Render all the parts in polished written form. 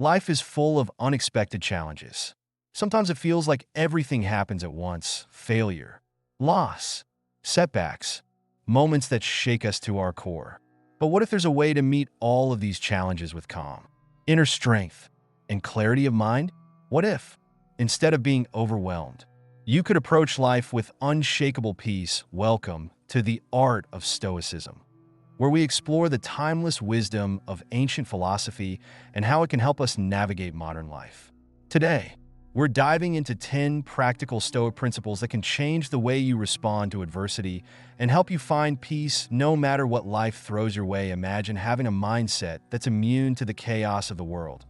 Life is full of unexpected challenges. Sometimes it feels like everything happens at once: failure, loss, setbacks, moments that shake us to our core. But what if there's a way to meet all of these challenges with calm, inner strength, and clarity of mind? What if, instead of being overwhelmed, you could approach life with unshakable peace? Welcome to the Art of Stoicism, where we explore the timeless wisdom of ancient philosophy and how it can help us navigate modern life. Today, we're diving into 10 practical Stoic principles that can change the way you respond to adversity and help you find peace no matter what life throws your way. Imagine having a mindset that's immune to the chaos of the world,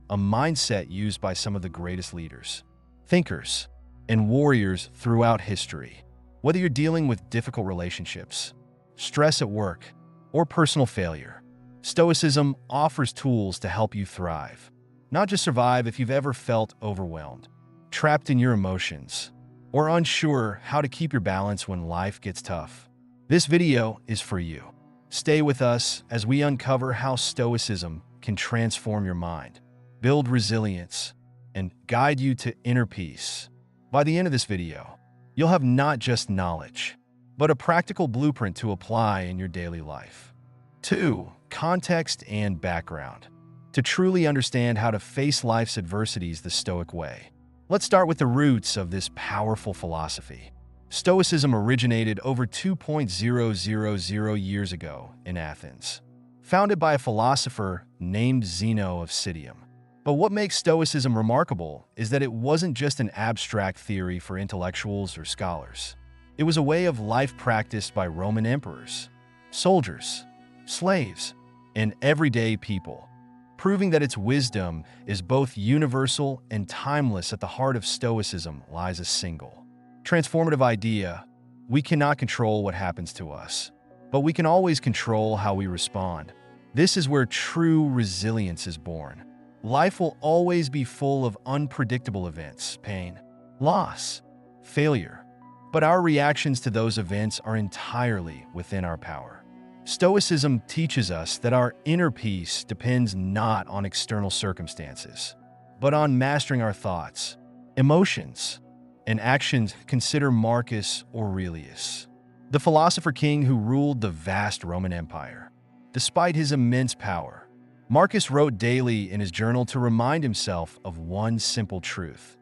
a mindset used by some of the greatest leaders, thinkers, and warriors throughout history. Whether you're dealing with difficult relationships, stress at work, or personal failure, Stoicism offers tools to help you thrive, not just survive. If you've ever felt overwhelmed, trapped in your emotions, or unsure how to keep your balance when life gets tough, this video is for you. Stay with us as we uncover how Stoicism can transform your mind, build resilience, and guide you to inner peace. By the end of this video, you'll have not just knowledge, but a practical blueprint to apply in your daily life. 2. Context and background. To truly understand how to face life's adversities the Stoic way, let's start with the roots of this powerful philosophy. Stoicism originated over 2,000 years ago in Athens, founded by a philosopher named Zeno of Citium. But what makes Stoicism remarkable is that it wasn't just an abstract theory for intellectuals or scholars. It was a way of life practiced by Roman emperors, soldiers, slaves, and everyday people, proving that its wisdom is both universal and timeless. At the heart of Stoicism lies a single, transformative idea: we cannot control what happens to us, but we can always control how we respond. This is where true resilience is born. Life will always be full of unpredictable events, pain, loss, failure, but our reactions to those events are entirely within our power. Stoicism teaches us that our inner peace depends not on external circumstances, but on mastering our thoughts, emotions, and actions. Consider Marcus Aurelius, the philosopher king who ruled the vast Roman Empire. Despite his immense power, Marcus wrote daily in his journal to remind himself of one simple truth: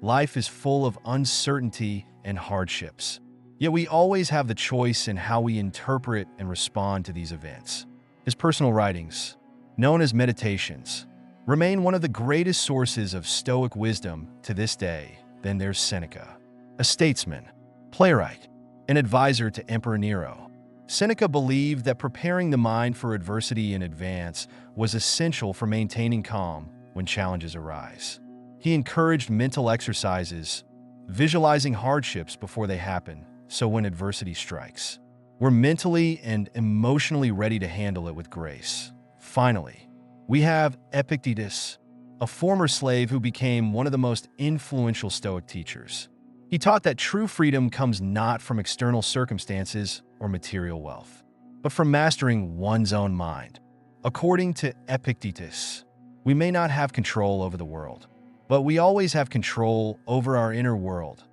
life is full of uncertainty and hardships. Yet we always have the choice in how we interpret and respond to these events. His personal writings, known as Meditations, remain one of the greatest sources of Stoic wisdom to this day. Then there's Seneca, a statesman, playwright, and advisor to Emperor Nero. Seneca believed that preparing the mind for adversity in advance was essential for maintaining calm when challenges arise. He encouraged mental exercises, visualizing hardships before they happen, so when adversity strikes, we're mentally and emotionally ready to handle it with grace. Finally, we have Epictetus, a former slave who became one of the most influential Stoic teachers. He taught that true freedom comes not from external circumstances or material wealth, but from mastering one's own mind. According to Epictetus, we may not have control over the world, but we always have control over our inner world,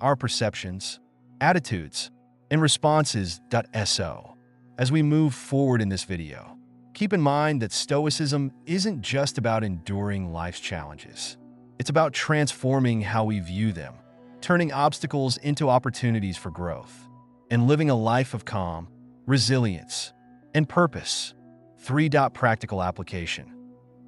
our perceptions, attitudes, and responses. So, as we move forward in this video, keep in mind that Stoicism isn't just about enduring life's challenges. It's about transforming how we view them, turning obstacles into opportunities for growth, and living a life of calm, resilience, and purpose. 3. Practical application.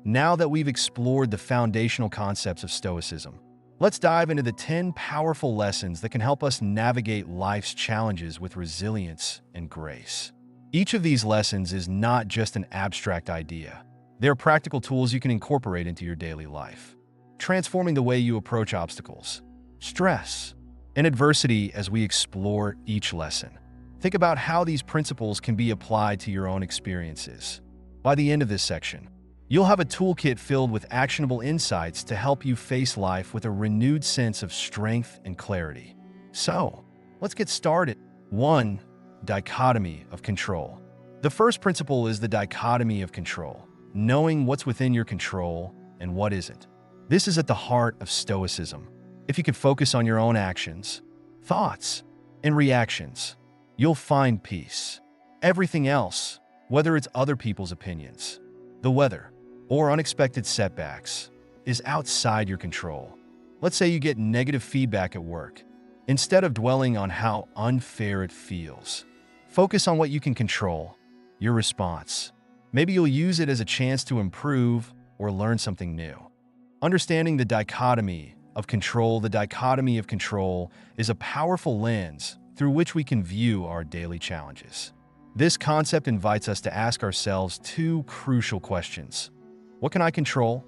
Now that we've explored the foundational concepts of Stoicism, let's dive into the 10 powerful lessons that can help us navigate life's challenges with resilience and grace. Each of these lessons is not just an abstract idea. They're practical tools you can incorporate into your daily life, transforming the way you approach obstacles, stress, and adversity. As we explore each lesson, think about how these principles can be applied to your own experiences. By the end of this section, you'll have a toolkit filled with actionable insights to help you face life with a renewed sense of strength and clarity. So, let's get started. 1. Dichotomy of control. The first principle is the dichotomy of control, knowing what's within your control and what isn't. This is at the heart of Stoicism. If you could focus on your own actions, thoughts, and reactions, you'll find peace. Everything else, whether it's other people's opinions, the weather, or unexpected setbacks, is outside your control. Let's say you get negative feedback at work. Instead of dwelling on how unfair it feels, focus on what you can control, your response. Maybe you'll use it as a chance to improve or learn something new. Understanding the dichotomy of control is a powerful lens through which we can view our daily challenges. This concept invites us to ask ourselves two crucial questions. What can I control?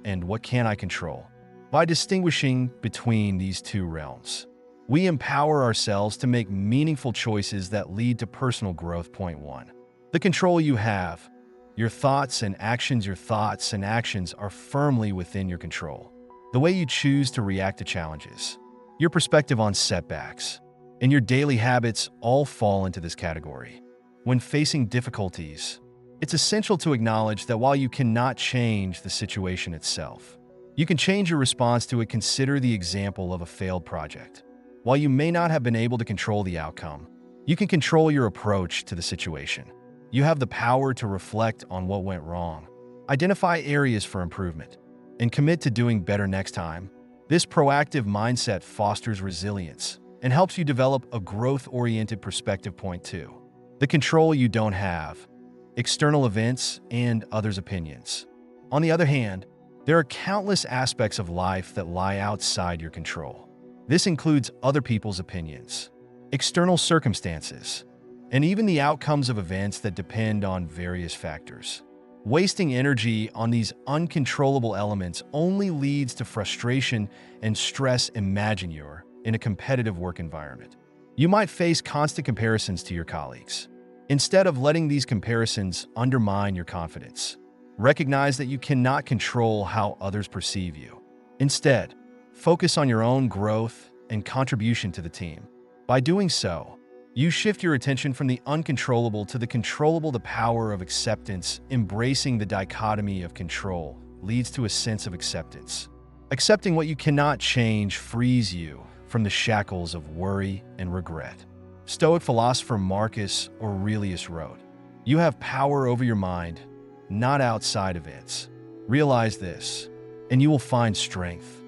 And what can't I control? By distinguishing between these two realms, we empower ourselves to make meaningful choices that lead to personal growth. Point 1. The control you have. Your thoughts and actions are firmly within your control. The way you choose to react to challenges, your perspective on setbacks, and your daily habits all fall into this category. When facing difficulties, it's essential to acknowledge that while you cannot change the situation itself, you can change your response to it. Consider the example of a failed project. While you may not have been able to control the outcome, you can control your approach to the situation. You have the power to reflect on what went wrong, identify areas for improvement, and commit to doing better next time. This proactive mindset fosters resilience and helps you develop a growth-oriented perspective. Point 2. The control you don't have. External events and others' opinions. On the other hand, there are countless aspects of life that lie outside your control. This includes other people's opinions, external circumstances, and even the outcomes of events that depend on various factors. Wasting energy on these uncontrollable elements only leads to frustration and stress. Imagine you're in a competitive work environment. You might face constant comparisons to your colleagues. Instead of letting these comparisons undermine your confidence, recognize that you cannot control how others perceive you. Instead, focus on your own growth and contribution to the team. By doing so, you shift your attention from the uncontrollable to the controllable. The power of acceptance. Embracing the dichotomy of control leads to a sense of acceptance. Accepting what you cannot change frees you from the shackles of worry and regret. Stoic philosopher Marcus Aurelius wrote, "You have power over your mind, not outside events. Realize this, and you will find strength.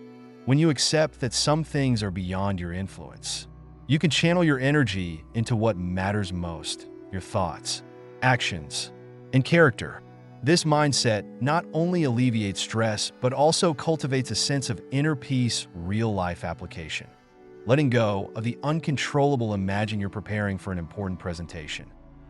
When you accept that some things are beyond your influence, you can channel your energy into what matters most, your thoughts, actions, and character." This mindset not only alleviates stress, but also cultivates a sense of inner peace. Real-life application. Letting go of the uncontrollable. Imagine you're preparing for an important presentation.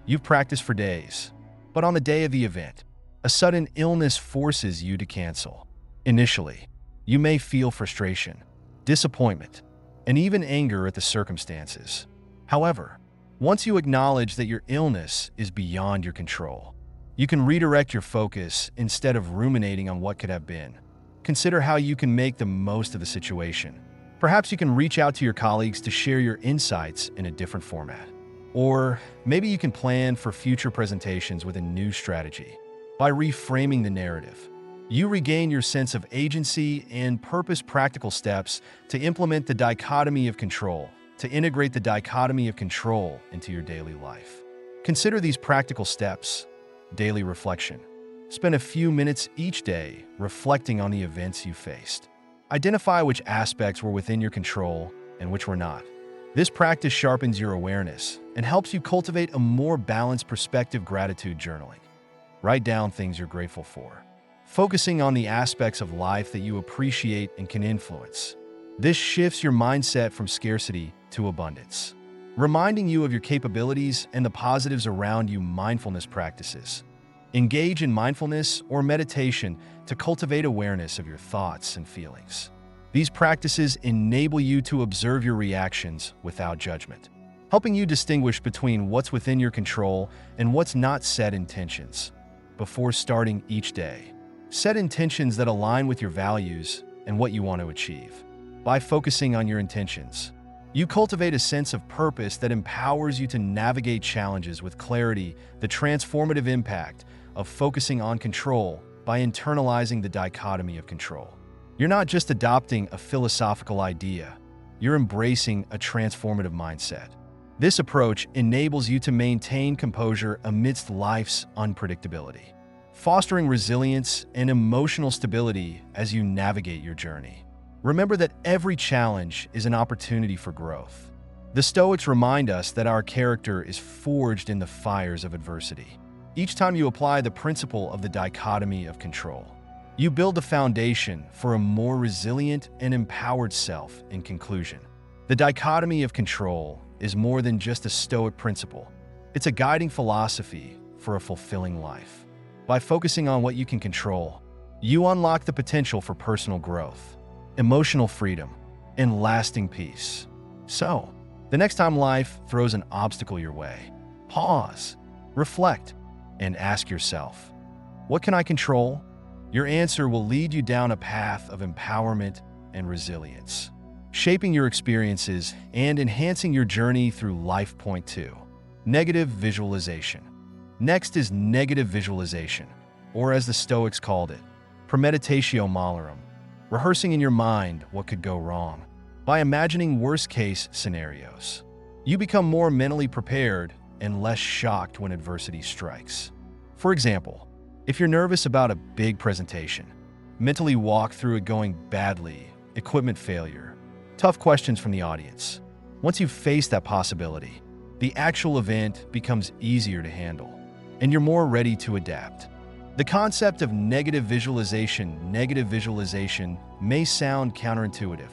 You've practiced for days, but on the day of the event, a sudden illness forces you to cancel. Initially, you may feel frustration, disappointment, and even anger at the circumstances. However, once you acknowledge that your illness is beyond your control, you can redirect your focus instead of ruminating on what could have been. Consider how you can make the most of the situation. Perhaps you can reach out to your colleagues to share your insights in a different format. Or maybe you can plan for future presentations with a new strategy. By reframing the narrative, you regain your sense of agency and purpose. Practical steps to implement the dichotomy of control, to integrate the dichotomy of control into your daily life. Consider these practical steps. Daily reflection. Spend a few minutes each day reflecting on the events you faced. Identify which aspects were within your control and which were not. This practice sharpens your awareness and helps you cultivate a more balanced perspective. Gratitude journaling. Write down things you're grateful for, focusing on the aspects of life that you appreciate and can influence. This shifts your mindset from scarcity to abundance, reminding you of your capabilities and the positives around you. Mindfulness practices. Engage in mindfulness or meditation to cultivate awareness of your thoughts and feelings. These practices enable you to observe your reactions without judgment, helping you distinguish between what's within your control and what's not. Set intentions. Before starting each day, set intentions that align with your values and what you want to achieve. By focusing on your intentions, you cultivate a sense of purpose that empowers you to navigate challenges with clarity. The transformative impact of focusing on control by internalizing the dichotomy of control. You're not just adopting a philosophical idea, you're embracing a transformative mindset. This approach enables you to maintain composure amidst life's unpredictability, fostering resilience and emotional stability as you navigate your journey. Remember that every challenge is an opportunity for growth. The Stoics remind us that our character is forged in the fires of adversity. Each time you apply the principle of the dichotomy of control, you build the foundation for a more resilient and empowered self. In conclusion, the dichotomy of control is more than just a Stoic principle. It's a guiding philosophy for a fulfilling life. By focusing on what you can control, you unlock the potential for personal growth, emotional freedom, and lasting peace. So, the next time life throws an obstacle your way, pause, reflect, and ask yourself, what can I control? Your answer will lead you down a path of empowerment and resilience, shaping your experiences and enhancing your journey through life. Point 2. Negative visualization. Next is negative visualization, or as the Stoics called it, premeditatio malorum, rehearsing in your mind what could go wrong. By imagining worst-case scenarios, you become more mentally prepared and less shocked when adversity strikes. For example, if you're nervous about a big presentation, mentally walk through it going badly, equipment failure, tough questions from the audience. Once you've faced that possibility, the actual event becomes easier to handle, and you're more ready to adapt. The concept of negative visualization may sound counterintuitive.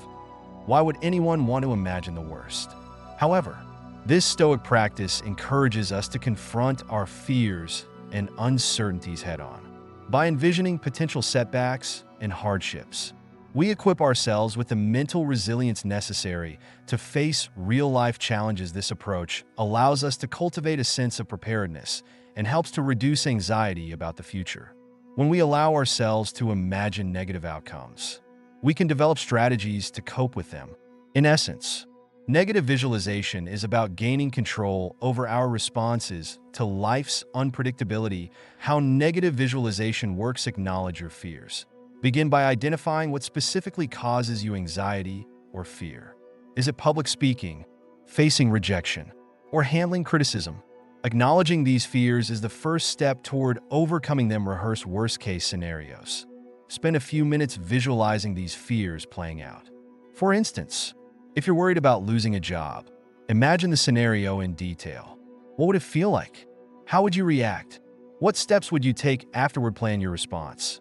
Why would anyone want to imagine the worst? However, this Stoic practice encourages us to confront our fears and uncertainties head-on. By envisioning potential setbacks and hardships, we equip ourselves with the mental resilience necessary to face real-life challenges. This approach allows us to cultivate a sense of preparedness and helps to reduce anxiety about the future. When we allow ourselves to imagine negative outcomes, we can develop strategies to cope with them. In essence, negative visualization is about gaining control over our responses to life's unpredictability. How negative visualization works: acknowledge your fears. Begin by identifying what specifically causes you anxiety or fear. Is it public speaking, facing rejection, or handling criticism? Acknowledging these fears is the first step toward overcoming them. Rehearse worst-case scenarios. Spend a few minutes visualizing these fears playing out. For instance, if you're worried about losing a job, imagine the scenario in detail. What would it feel like? How would you react? What steps would you take afterward? Plan your response.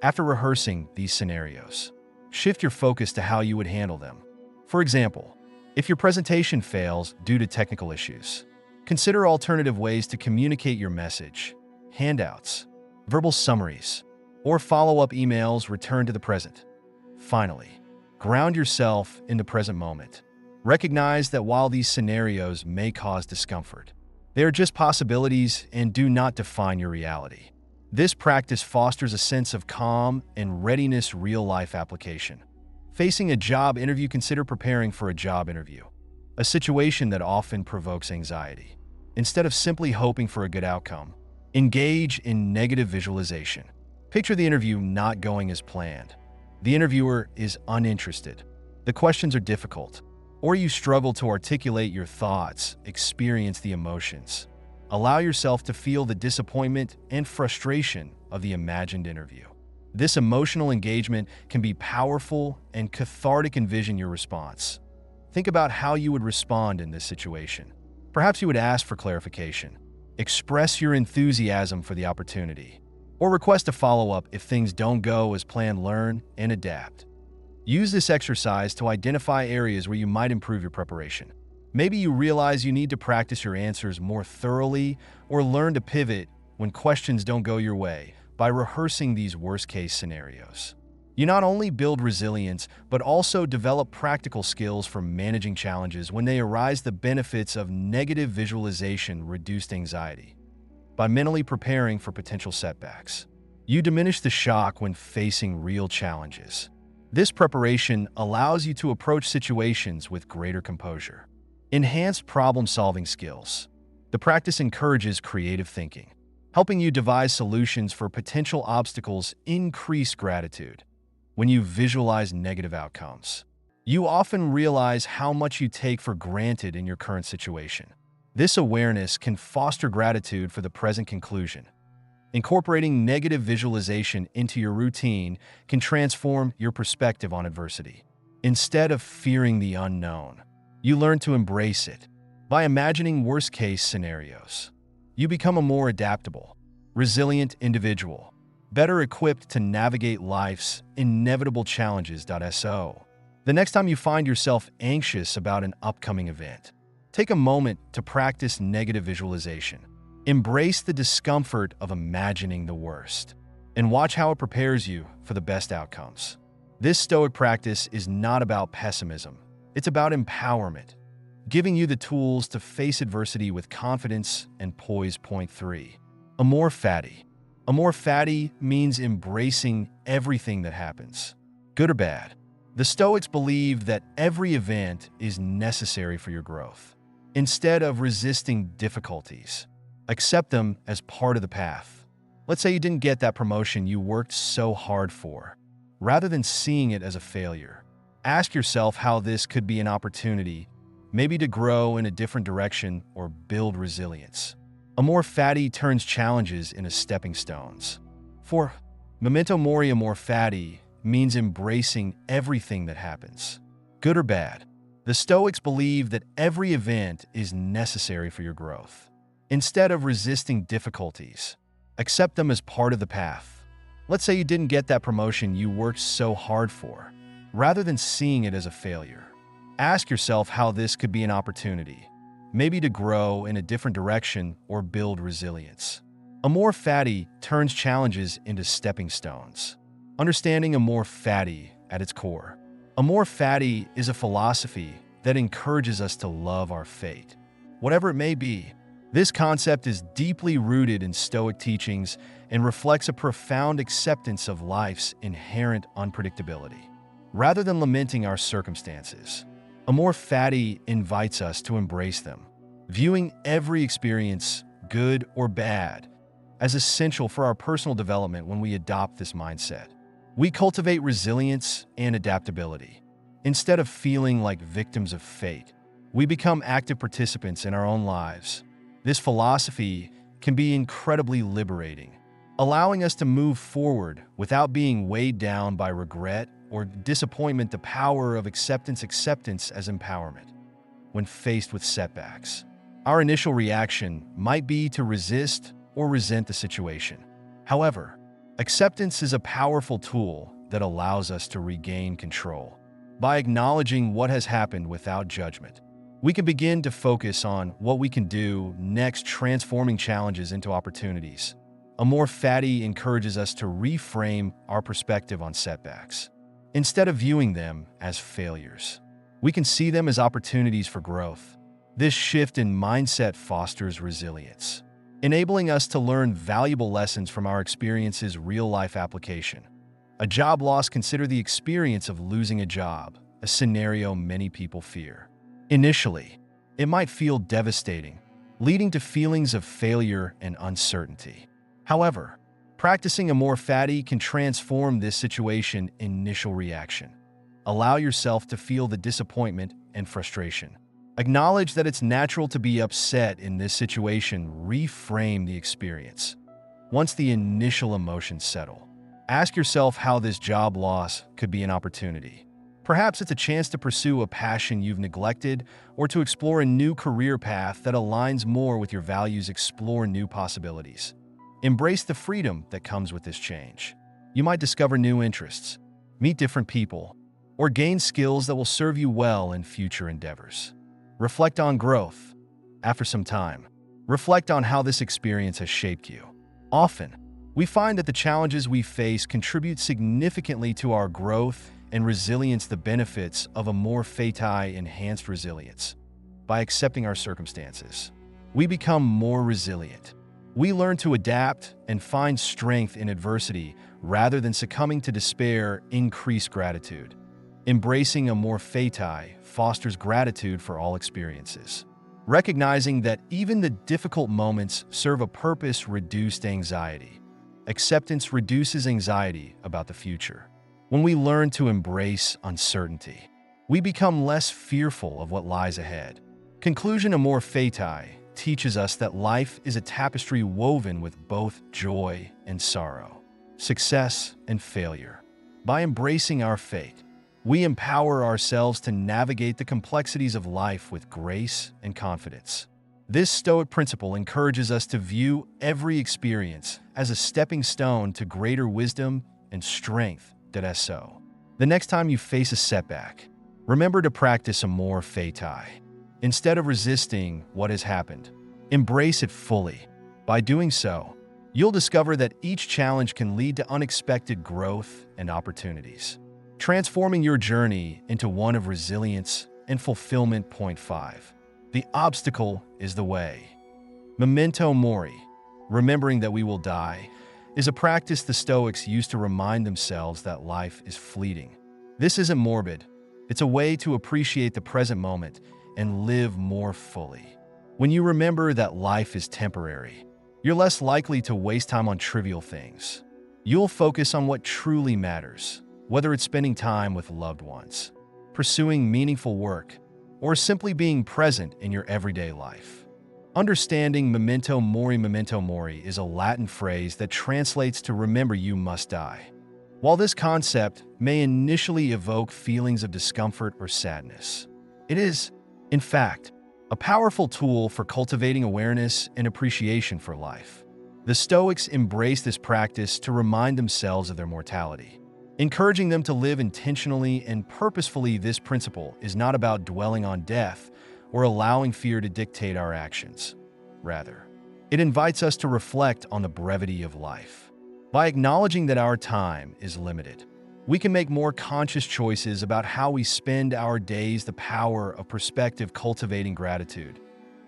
After rehearsing these scenarios, shift your focus to how you would handle them. For example, if your presentation fails due to technical issues, consider alternative ways to communicate your message: handouts, verbal summaries, or follow-up emails. Return to the present. Finally, ground yourself in the present moment. Recognize that while these scenarios may cause discomfort, they are just possibilities and do not define your reality. This practice fosters a sense of calm and readiness. Real-life application. Facing a job interview. Consider preparing for a job interview, a situation that often provokes anxiety. Instead of simply hoping for a good outcome, engage in negative visualization. Picture the interview not going as planned. The interviewer is uninterested. The questions are difficult, or you struggle to articulate your thoughts. Experience the emotions. Allow yourself to feel the disappointment and frustration of the imagined interview. This emotional engagement can be powerful and cathartic. Envision your response. Think about how you would respond in this situation. Perhaps you would ask for clarification, express your enthusiasm for the opportunity, or request a follow-up if things don't go as planned. Learn and adapt. Use this exercise to identify areas where you might improve your preparation. Maybe you realize you need to practice your answers more thoroughly or learn to pivot when questions don't go your way. By rehearsing these worst-case scenarios, you not only build resilience, but also develop practical skills for managing challenges when they arise. The benefits of negative visualization: reduced anxiety. By mentally preparing for potential setbacks, you diminish the shock when facing real challenges. This preparation allows you to approach situations with greater composure. Enhanced problem-solving skills. The practice encourages creative thinking. helping you devise solutions for potential obstacles. Increase gratitude. When you visualize negative outcomes, you often realize how much you take for granted in your current situation. This awareness can foster gratitude for the present conclusion. Incorporating negative visualization into your routine can transform your perspective on adversity. Instead of fearing the unknown, you learn to embrace it. By imagining worst-case scenarios, you become a more adaptable, resilient individual, better equipped to navigate life's inevitable challenges. So, the next time you find yourself anxious about an upcoming event, take a moment to practice negative visualization. Embrace the discomfort of imagining the worst, and watch how it prepares you for the best outcomes. This Stoic practice is not about pessimism, it's about empowerment, giving you the tools to face adversity with confidence and poise. Point 3. Amor fati. Amor fati means embracing everything that happens, good or bad. The Stoics believe that every event is necessary for your growth. Instead of resisting difficulties, accept them as part of the path. Let's say you didn't get that promotion you worked so hard for. Rather than seeing it as a failure, ask yourself how this could be an opportunity, maybe to grow in a different direction or build resilience. Amor fati turns challenges into stepping stones. 4. Memento mori. Amor fati means embracing everything that happens, good or bad. The Stoics believe that every event is necessary for your growth. Instead of resisting difficulties, accept them as part of the path. Let's say you didn't get that promotion you worked so hard for. Rather than seeing it as a failure, ask yourself how this could be an opportunity, maybe to grow in a different direction or build resilience. Amor fati turns challenges into stepping stones. Understanding amor fati at its core. Amor fati is a philosophy that encourages us to love our fate, whatever it may be. This concept is deeply rooted in Stoic teachings and reflects a profound acceptance of life's inherent unpredictability. Rather than lamenting our circumstances, amor fati invites us to embrace them, viewing every experience, good or bad, as essential for our personal development. When we adopt this mindset, we cultivate resilience and adaptability. Instead of feeling like victims of fate, we become active participants in our own lives. This philosophy can be incredibly liberating, allowing us to move forward without being weighed down by regret or disappointment. The power of acceptance as empowerment. When faced with setbacks, our initial reaction might be to resist or resent the situation. However, acceptance is a powerful tool that allows us to regain control. By acknowledging what has happened without judgment, we can begin to focus on what we can do next, transforming challenges into opportunities. Amor fati encourages us to reframe our perspective on setbacks. Instead of viewing them as failures, we can see them as opportunities for growth. This shift in mindset fosters resilience, enabling us to learn valuable lessons from our experiences. Real-life application. A job loss. Consider the experience of losing a job, a scenario many people fear. Initially, it might feel devastating, leading to feelings of failure and uncertainty. However, practicing amor fati can transform this situation. Initial reaction. Allow yourself to feel the disappointment and frustration. Acknowledge that it's natural to be upset in this situation. Reframe the experience. Once the initial emotions settle, ask yourself how this job loss could be an opportunity. Perhaps it's a chance to pursue a passion you've neglected or to explore a new career path that aligns more with your values. Explore new possibilities. Embrace the freedom that comes with this change. You might discover new interests, meet different people, or gain skills that will serve you well in future endeavors. Reflect on growth. After some time, reflect on how this experience has shaped you. Often, we find that the challenges we face contribute significantly to our growth and resilience. The benefits of amor fati. Enhanced resilience. By accepting our circumstances, we become more resilient. We learn to adapt and find strength in adversity rather than succumbing to despair. Increase gratitude. Embracing amor fati fosters gratitude for all experiences. Recognizing that even the difficult moments serve a purpose reduced anxiety. Acceptance reduces anxiety about the future. When we learn to embrace uncertainty, we become less fearful of what lies ahead. Conclusion Amor Fati teaches us that life is a tapestry woven with both joy and sorrow, success and failure. By embracing our fate, we empower ourselves to navigate the complexities of life with grace and confidence. This Stoic principle encourages us to view every experience as a stepping stone to greater wisdom and strength. So, the next time you face a setback, remember to practice Amor Fati. Instead of resisting what has happened, embrace it fully. By doing so, you'll discover that each challenge can lead to unexpected growth and opportunities, transforming your journey into one of resilience and fulfillment. Point 5. The obstacle is the way. Memento mori, remembering that we will die, is a practice the Stoics use to remind themselves that life is fleeting. This isn't morbid. It's a way to appreciate the present moment and live more fully. When you remember that life is temporary, you're less likely to waste time on trivial things. You'll focus on what truly matters, whether it's spending time with loved ones, pursuing meaningful work, or simply being present in your everyday life. Understanding memento mori is a Latin phrase that translates to remember you must die. While this concept may initially evoke feelings of discomfort or sadness, it is, in fact, a powerful tool for cultivating awareness and appreciation for life. The Stoics embrace this practice to remind themselves of their mortality, encouraging them to live intentionally and purposefully. This principle is not about dwelling on death or allowing fear to dictate our actions. Rather, it invites us to reflect on the brevity of life. By acknowledging that our time is limited, we can make more conscious choices about how we spend our days. The power of perspective. Cultivating gratitude.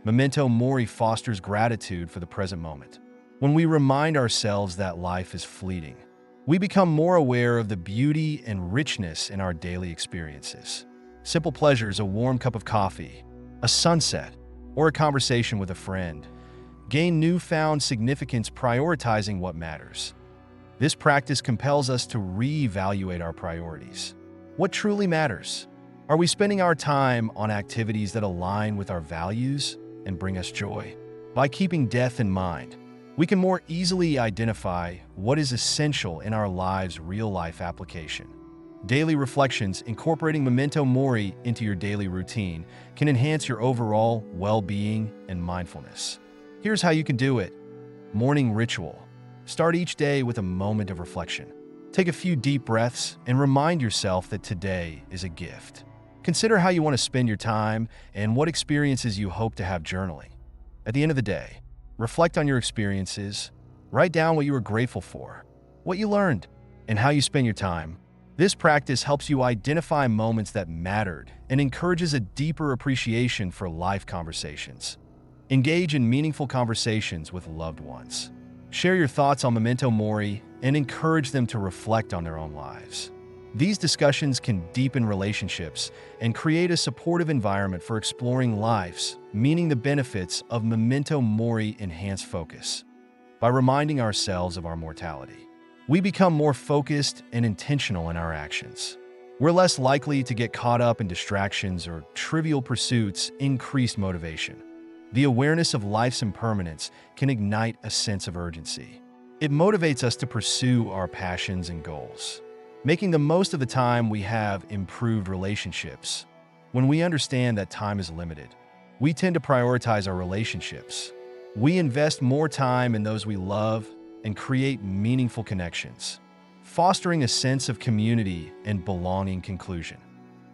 Memento mori fosters gratitude for the present moment. When we remind ourselves that life is fleeting, we become more aware of the beauty and richness in our daily experiences. Simple pleasures, a warm cup of coffee, a sunset, or a conversation with a friend, gain newfound significance. Prioritizing what matters. This practice compels us to reevaluate our priorities. What truly matters? Are we spending our time on activities that align with our values and bring us joy? By keeping death in mind, we can more easily identify what is essential in our lives. Real-life application. Daily reflections. Incorporating memento mori into your daily routine can enhance your overall well-being and mindfulness. Here's how you can do it. Morning ritual. Start each day with a moment of reflection. Take a few deep breaths and remind yourself that today is a gift. Consider how you want to spend your time and what experiences you hope to have. Journaling. At the end of the day, reflect on your experiences. Write down what you were grateful for, what you learned, and how you spend your time. This practice helps you identify moments that mattered and encourages a deeper appreciation for life. Conversations. Engage in meaningful conversations with loved ones. Share your thoughts on memento mori and encourage them to reflect on their own lives. These discussions can deepen relationships and create a supportive environment for exploring life's meaning. The benefits of memento mori enhance focus. By reminding ourselves of our mortality, we become more focused and intentional in our actions. We're less likely to get caught up in distractions or trivial pursuits. Increased motivation. The awareness of life's impermanence can ignite a sense of urgency. It motivates us to pursue our passions and goals, making the most of the time we have. Improved relationships. When we understand that time is limited, we tend to prioritize our relationships. We invest more time in those we love and create meaningful connections, fostering a sense of community and belonging. Conclusion.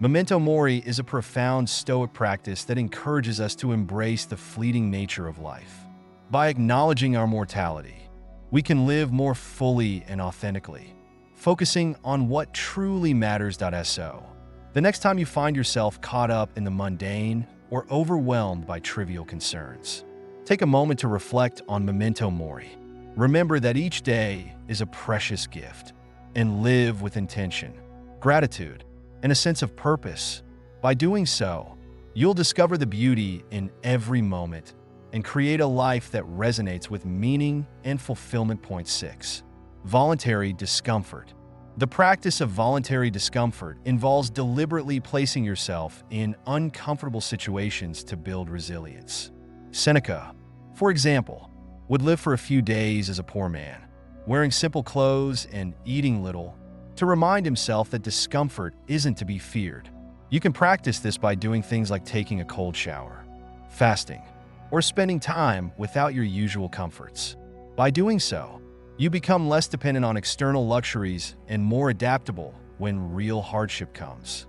Memento mori is a profound Stoic practice that encourages us to embrace the fleeting nature of life. By acknowledging our mortality, we can live more fully and authentically, focusing on what truly matters. So, the next time you find yourself caught up in the mundane or overwhelmed by trivial concerns, take a moment to reflect on memento mori. Remember that each day is a precious gift, and live with intention, gratitude, and a sense of purpose. By doing so, You'll discover the beauty in every moment and create a life that resonates with meaning and fulfillment. Point 6. Voluntary discomfort. The practice of voluntary discomfort involves deliberately placing yourself in uncomfortable situations to build resilience. Seneca, for example, would live for a few days as a poor man, wearing simple clothes and eating little, to remind himself that discomfort isn't to be feared. You can practice this by doing things like taking a cold shower, fasting, or spending time without your usual comforts. By doing so, you become less dependent on external luxuries and more adaptable when real hardship comes.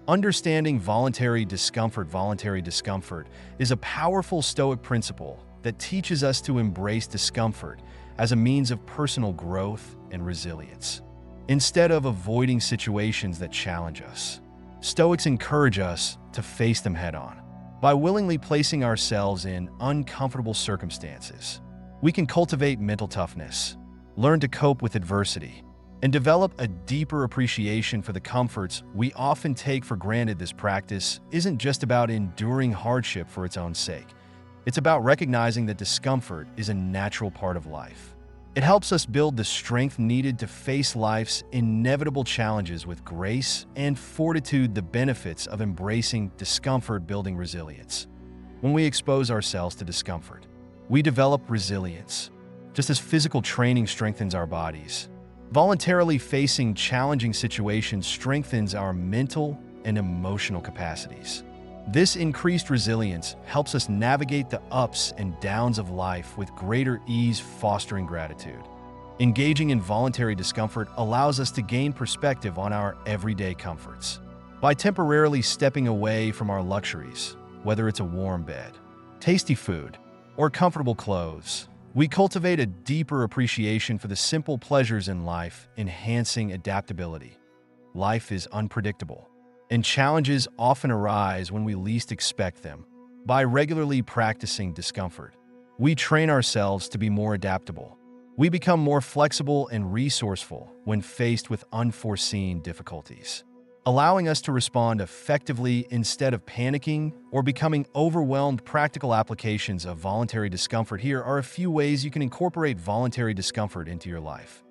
Understanding voluntary discomfort is a powerful Stoic principle that teaches us to embrace discomfort as a means of personal growth and resilience. Instead of avoiding situations that challenge us, Stoics encourage us to face them head-on. By willingly placing ourselves in uncomfortable circumstances, we can cultivate mental toughness, learn to cope with adversity, and develop a deeper appreciation for the comforts we often take for granted. This practice isn't just about enduring hardship for its own sake. It's about recognizing that discomfort is a natural part of life. It helps us build the strength needed to face life's inevitable challenges with grace and fortitude. The benefits of embracing discomfort: building resilience. When we expose ourselves to discomfort, we develop resilience. Just as physical training strengthens our bodies, voluntarily facing challenging situations strengthens our mental and emotional capacities. This increased resilience helps us navigate the ups and downs of life with greater ease, fostering gratitude. Engaging in voluntary discomfort allows us to gain perspective on our everyday comforts. By temporarily stepping away from our luxuries, whether it's a warm bed, tasty food, or comfortable clothes, we cultivate a deeper appreciation for the simple pleasures in life, enhancing adaptability. Life is unpredictable, and challenges often arise when we least expect them. By regularly practicing discomfort, we train ourselves to be more adaptable. We become more flexible and resourceful when faced with unforeseen difficulties, allowing us to respond effectively instead of panicking or becoming overwhelmed. Practical applications of voluntary discomfort. Here are a few ways you can incorporate voluntary discomfort into your life.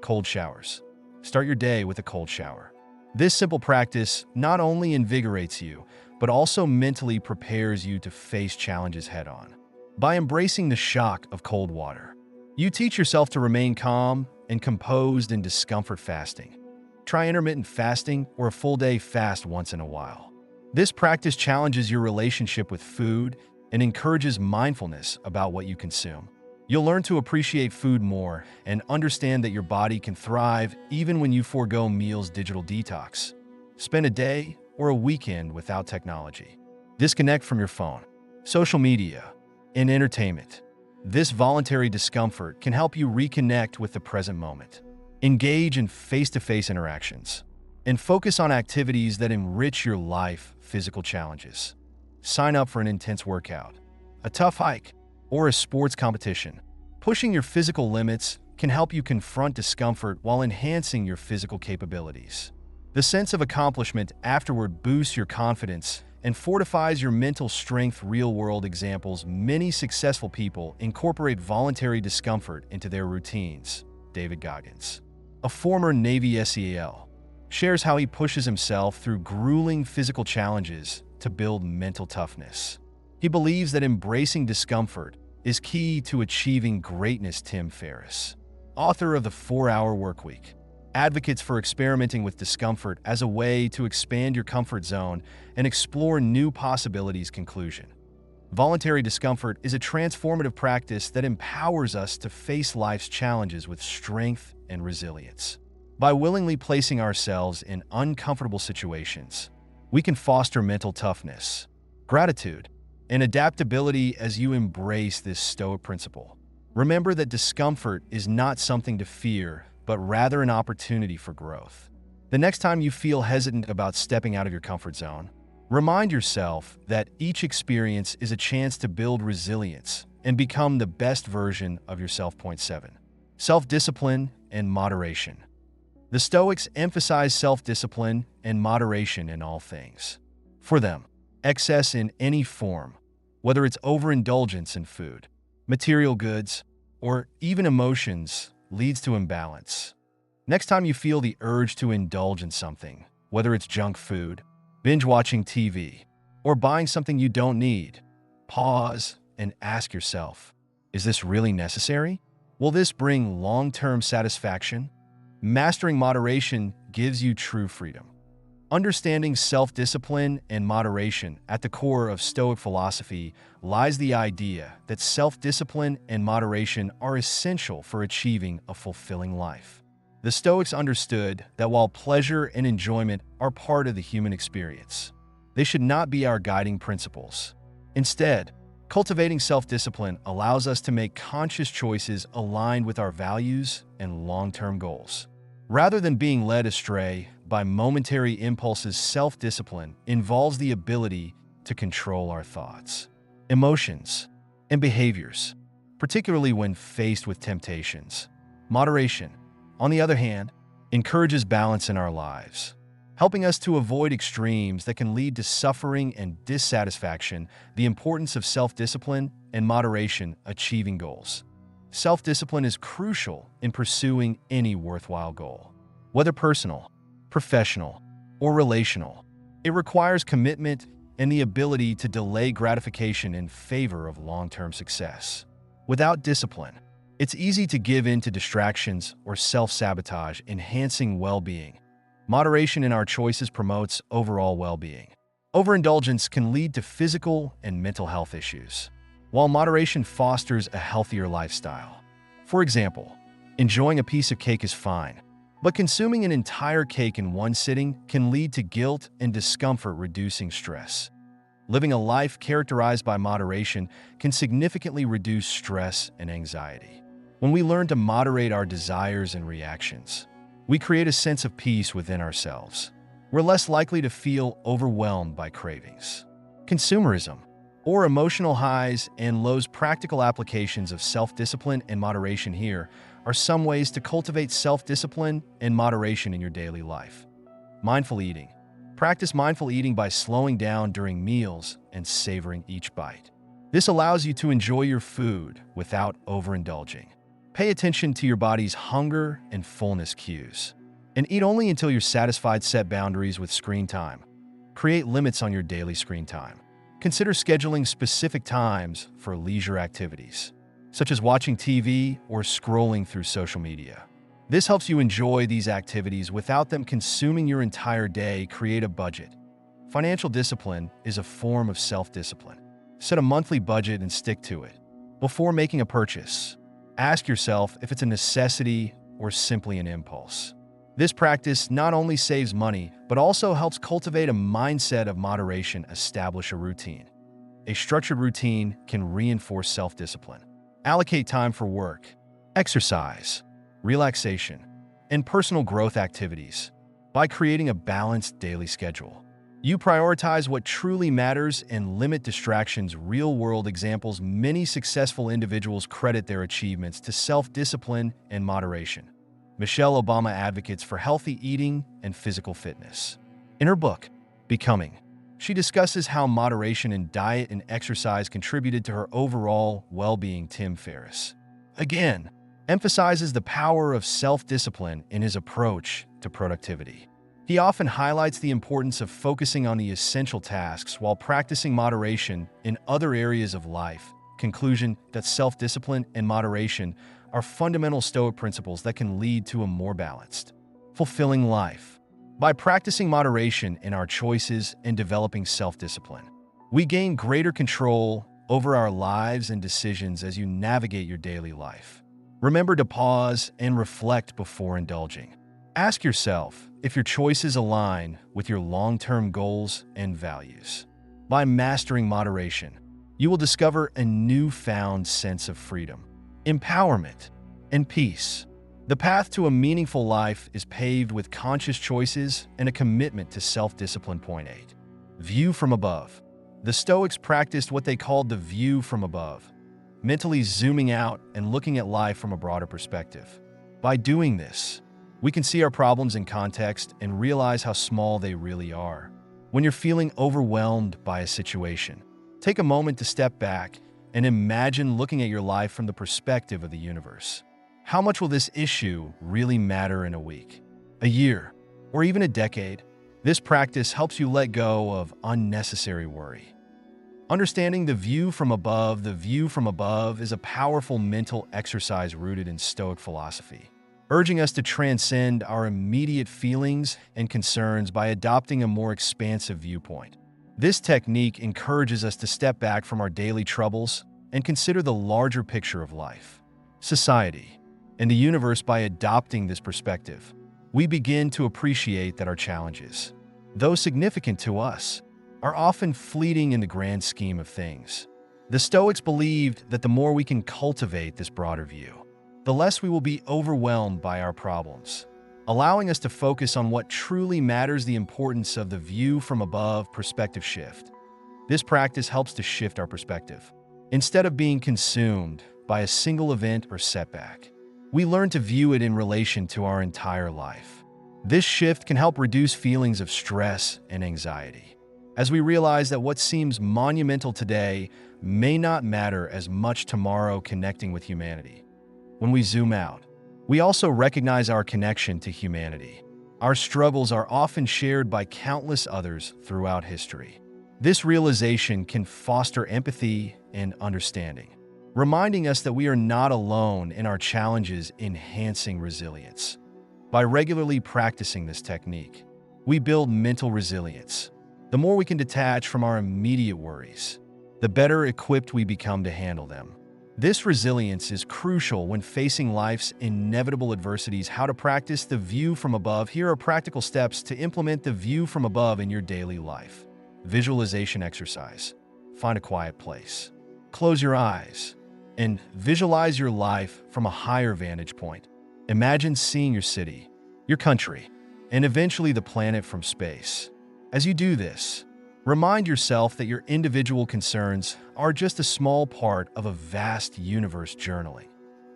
Cold showers. Start your day with a cold shower. This simple practice not only invigorates you, but also mentally prepares you to face challenges head-on. By embracing the shock of cold water, you teach yourself to remain calm and composed in discomfort. Fasting. Try intermittent fasting or a full-day fast once in a while. This practice challenges your relationship with food and encourages mindfulness about what you consume. You'll learn to appreciate food more and understand that your body can thrive even when you forego meals. Digital detox. Spend a day or a weekend without technology. Disconnect from your phone, social media, and entertainment. This voluntary discomfort can help you reconnect with the present moment. Engage in face-to-face interactions and focus on activities that enrich your life. Physical challenges. Sign up for an intense workout, a tough hike, or a sports competition. Pushing your physical limits can help you confront discomfort while enhancing your physical capabilities. The sense of accomplishment afterward boosts your confidence and fortifies your mental strength. Real-world examples. Many successful people incorporate voluntary discomfort into their routines. David Goggins, a former Navy SEAL, shares how he pushes himself through grueling physical challenges to build mental toughness. He believes that embracing discomfort is key to achieving greatness. Tim Ferriss, author of The 4-Hour Workweek, advocates for experimenting with discomfort as a way to expand your comfort zone and explore new possibilities. Conclusion. Voluntary discomfort is a transformative practice that empowers us to face life's challenges with strength and resilience. By willingly placing ourselves in uncomfortable situations, we can foster mental toughness, gratitude, and adaptability. As you embrace this Stoic principle, remember that discomfort is not something to fear, but rather an opportunity for growth. The next time you feel hesitant about stepping out of your comfort zone, remind yourself that each experience is a chance to build resilience and become the best version of yourself. Point 7. Self-discipline and moderation. The Stoics emphasize self-discipline and moderation in all things. For them, Excess in any form, whether it's overindulgence in food, material goods, or even emotions, leads to imbalance. Next time you feel the urge to indulge in something, whether it's junk food, binge watching TV, or buying something you don't need, pause and ask yourself, is this really necessary? Will this bring long-term satisfaction? Mastering moderation gives you true freedom. Understanding self-discipline and moderation at the core of Stoic philosophy lies the idea that self-discipline and moderation are essential for achieving a fulfilling life. The Stoics understood that while pleasure and enjoyment are part of the human experience, they should not be our guiding principles. Instead, cultivating self-discipline allows us to make conscious choices aligned with our values and long-term goals. Rather than being led astray by momentary impulses, self-discipline involves the ability to control our thoughts, emotions, and behaviors, particularly when faced with temptations. Moderation, on the other hand, encourages balance in our lives, helping us to avoid extremes that can lead to suffering and dissatisfaction. The importance of self-discipline and moderation achieving goals. Self-discipline is crucial in pursuing any worthwhile goal, whether personal, professional, or relational. It requires commitment and the ability to delay gratification in favor of long-term success. Without discipline, it's easy to give in to distractions or self-sabotage, enhancing well-being. Moderation in our choices promotes overall well-being. Overindulgence can lead to physical and mental health issues, while moderation fosters a healthier lifestyle. For example, enjoying a piece of cake is fine, but consuming an entire cake in one sitting can lead to guilt and discomfort, reducing stress. Living a life characterized by moderation can significantly reduce stress and anxiety. When we learn to moderate our desires and reactions, we create a sense of peace within ourselves. We're less likely to feel overwhelmed by cravings, consumerism, or emotional highs and lows. Practical applications of self-discipline and moderation here are some ways to cultivate self-discipline and moderation in your daily life. Mindful eating. Practice mindful eating by slowing down during meals and savoring each bite. This allows you to enjoy your food without overindulging. Pay attention to your body's hunger and fullness cues, and eat only until you're satisfied. Set boundaries with screen time. Create limits on your daily screen time. Consider scheduling specific times for leisure activities, such as watching TV or scrolling through social media. This helps you enjoy these activities without them consuming your entire day. Create a budget. Financial discipline is a form of self-discipline. Set a monthly budget and stick to it. Before making a purchase, ask yourself if it's a necessity or simply an impulse. This practice not only saves money, but also helps cultivate a mindset of moderation. Establish a routine. A structured routine can reinforce self-discipline. Allocate time for work, exercise, relaxation, and personal growth activities. By creating a balanced daily schedule, you prioritize what truly matters and limit distractions. Real-world examples. Many successful individuals credit their achievements to self-discipline and moderation. Michelle Obama advocates for healthy eating and physical fitness. In her book, Becoming, she discusses how moderation in diet and exercise contributed to her overall well-being. Tim Ferriss, again, emphasizes the power of self-discipline in his approach to productivity. He often highlights the importance of focusing on the essential tasks while practicing moderation in other areas of life. Conclusion: that self-discipline and moderation are fundamental Stoic principles that can lead to a more balanced, fulfilling life. By practicing moderation in our choices and developing self-discipline, we gain greater control over our lives and decisions as you navigate your daily life. Remember to pause and reflect before indulging. Ask yourself if your choices align with your long-term goals and values. By mastering moderation, you will discover a newfound sense of freedom, empowerment, and peace. The path to a meaningful life is paved with conscious choices and a commitment to self-discipline. Point 8. View from above. The Stoics practiced what they called the view from above, mentally zooming out and looking at life from a broader perspective. By doing this, we can see our problems in context and realize how small they really are. When you're feeling overwhelmed by a situation, take a moment to step back and imagine looking at your life from the perspective of the universe. How much will this issue really matter in a week, a year, or even a decade? This practice helps you let go of unnecessary worry. Understanding the view from above is a powerful mental exercise rooted in Stoic philosophy, urging us to transcend our immediate feelings and concerns by adopting a more expansive viewpoint. This technique encourages us to step back from our daily troubles and consider the larger picture of life, society, and the universe. By adopting this perspective, we begin to appreciate that our challenges, though significant to us, are often fleeting in the grand scheme of things. The Stoics believed that the more we can cultivate this broader view, the less we will be overwhelmed by our problems, allowing us to focus on what truly matters. The importance of the view from above perspective shift. This practice helps to shift our perspective. Instead of being consumed by a single event or setback, we learn to view it in relation to our entire life. This shift can help reduce feelings of stress and anxiety, as we realize that what seems monumental today may not matter as much tomorrow. Connecting with humanity. When we zoom out, we also recognize our connection to humanity. Our struggles are often shared by countless others throughout history. This realization can foster empathy and understanding, reminding us that we are not alone in our challenges. Enhancing resilience. By regularly practicing this technique, we build mental resilience. The more we can detach from our immediate worries, the better equipped we become to handle them. This resilience is crucial when facing life's inevitable adversities. How to practice the view from above. Here are practical steps to implement the view from above in your daily life. Visualization exercise. Find a quiet place. Close your eyes and visualize your life from a higher vantage point. Imagine seeing your city, your country, and eventually the planet from space. As you do this, remind yourself that your individual concerns are just a small part of a vast universe. Journaling.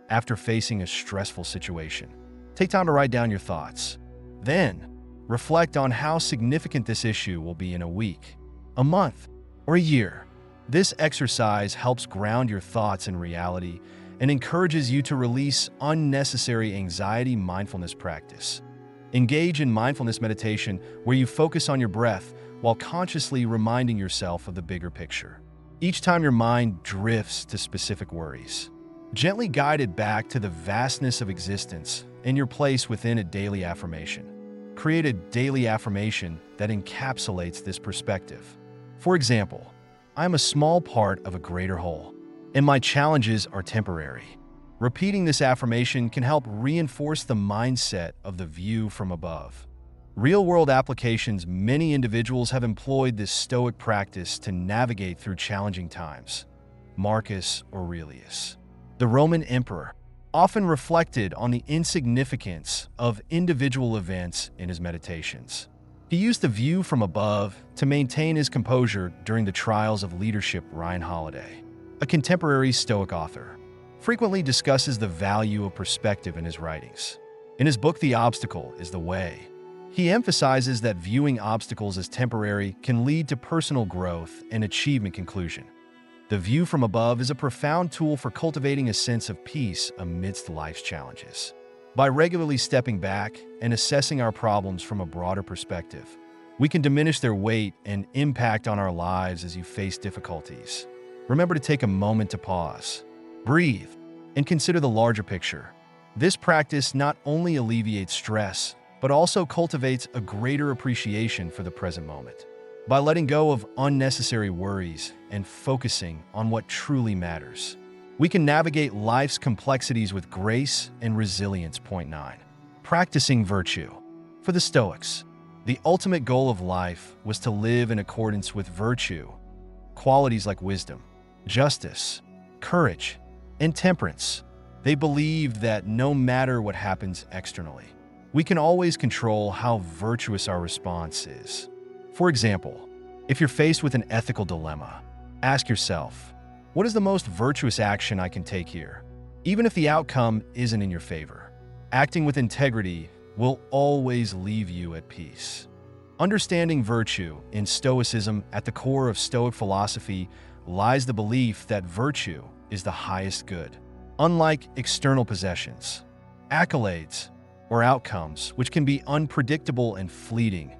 After facing a stressful situation, take time to write down your thoughts. Then, reflect on how significant this issue will be in a week, a month, or a year. This exercise helps ground your thoughts in reality and encourages you to release unnecessary anxiety. Mindfulness practice. Engage in mindfulness meditation where you focus on your breath while consciously reminding yourself of the bigger picture. Each time your mind drifts to specific worries, gently guide it back to the vastness of existence and your place within. A daily affirmation. Create a daily affirmation that encapsulates this perspective. For example, I am a small part of a greater whole, and my challenges are temporary. Repeating this affirmation can help reinforce the mindset of the view from above. Real-world applications. Many individuals have employed this Stoic practice to navigate through challenging times. Marcus Aurelius, the Roman emperor, often reflected on the insignificance of individual events in his meditations. He used the view from above to maintain his composure during the trials of leadership. Ryan Holiday, a contemporary Stoic author, frequently discusses the value of perspective in his writings. In his book, The Obstacle is the Way, he emphasizes that viewing obstacles as temporary can lead to personal growth and achievement. Conclusion. The view from above is a profound tool for cultivating a sense of peace amidst life's challenges. By regularly stepping back and assessing our problems from a broader perspective, we can diminish their weight and impact on our lives. As you face difficulties, remember to take a moment to pause, breathe, and consider the larger picture. This practice not only alleviates stress, but also cultivates a greater appreciation for the present moment. By letting go of unnecessary worries and focusing on what truly matters, we can navigate life's complexities with grace and resilience. Point 9. Practicing virtue. For the Stoics, the ultimate goal of life was to live in accordance with virtue, qualities like wisdom, justice, courage, and temperance. They believed that no matter what happens externally, we can always control how virtuous our response is. For example, if you're faced with an ethical dilemma, ask yourself, what is the most virtuous action I can take here? Even if the outcome isn't in your favor, acting with integrity will always leave you at peace. Understanding virtue in Stoicism, at the core of Stoic philosophy lies the belief that virtue is the highest good. Unlike external possessions, accolades, or outcomes, which can be unpredictable and fleeting,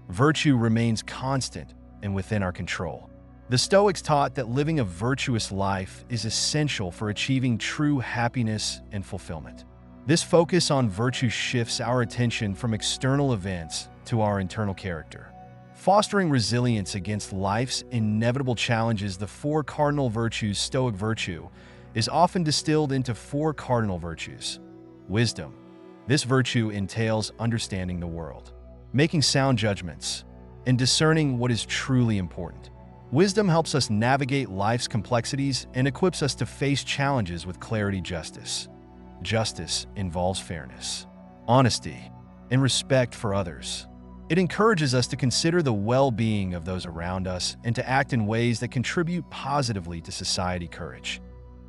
virtue remains constant and within our control. The Stoics taught that living a virtuous life is essential for achieving true happiness and fulfillment. This focus on virtue shifts our attention from external events to our internal character, fostering resilience against life's inevitable challenges. The four cardinal virtues. Stoic virtue is often distilled into four cardinal virtues. Wisdom. This virtue entails understanding the world, making sound judgments, and discerning what is truly important. Wisdom helps us navigate life's complexities and equips us to face challenges with clarity. Justice. Justice involves fairness, honesty, and respect for others. It encourages us to consider the well-being of those around us and to act in ways that contribute positively to society. Courage.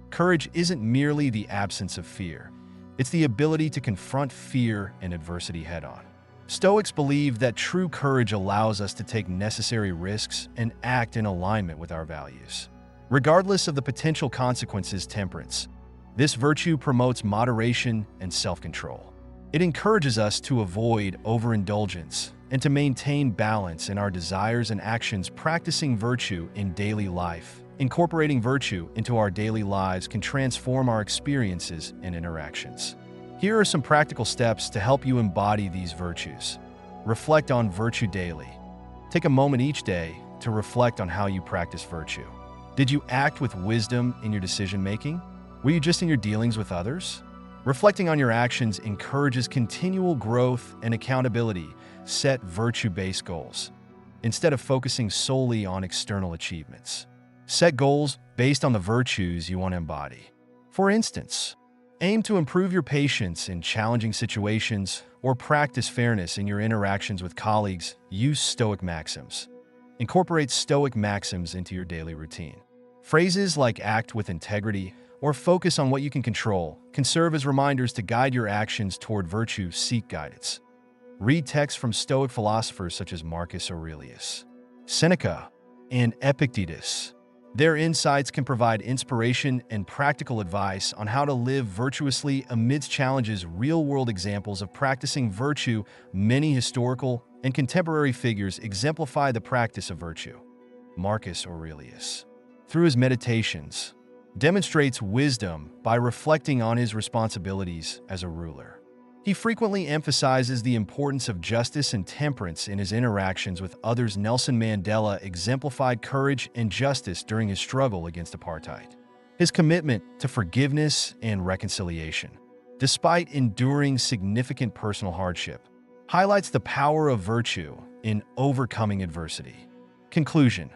Courage isn't merely the absence of fear. It's the ability to confront fear and adversity head-on. Stoics believe that true courage allows us to take necessary risks and act in alignment with our values, regardless of the potential consequences. Temperance. This virtue promotes moderation and self-control. It encourages us to avoid overindulgence and to maintain balance in our desires and actions. Practicing virtue in daily life. Incorporating virtue into our daily lives can transform our experiences and interactions. Here are some practical steps to help you embody these virtues. Reflect on virtue daily. Take a moment each day to reflect on how you practice virtue. Did you act with wisdom in your decision-making? Were you just in your dealings with others? Reflecting on your actions encourages continual growth and accountability. Set virtue-based goals instead of focusing solely on external achievements. Set goals based on the virtues you want to embody. For instance, aim to improve your patience in challenging situations or practice fairness in your interactions with colleagues. Use Stoic maxims. Incorporate Stoic maxims into your daily routine. Phrases like act with integrity or focus on what you can control can serve as reminders to guide your actions toward virtue. Seek guidance. Read texts from Stoic philosophers such as Marcus Aurelius, Seneca, and Epictetus. Their insights can provide inspiration and practical advice on how to live virtuously amidst challenges. Real-world examples of practicing virtue. Many historical and contemporary figures exemplify the practice of virtue. Marcus Aurelius, through his meditations, demonstrates wisdom by reflecting on his responsibilities as a ruler. He frequently emphasizes the importance of justice and temperance in his interactions with others. Nelson Mandela exemplified courage and justice during his struggle against apartheid. His commitment to forgiveness and reconciliation, despite enduring significant personal hardship, highlights the power of virtue in overcoming adversity. Conclusion.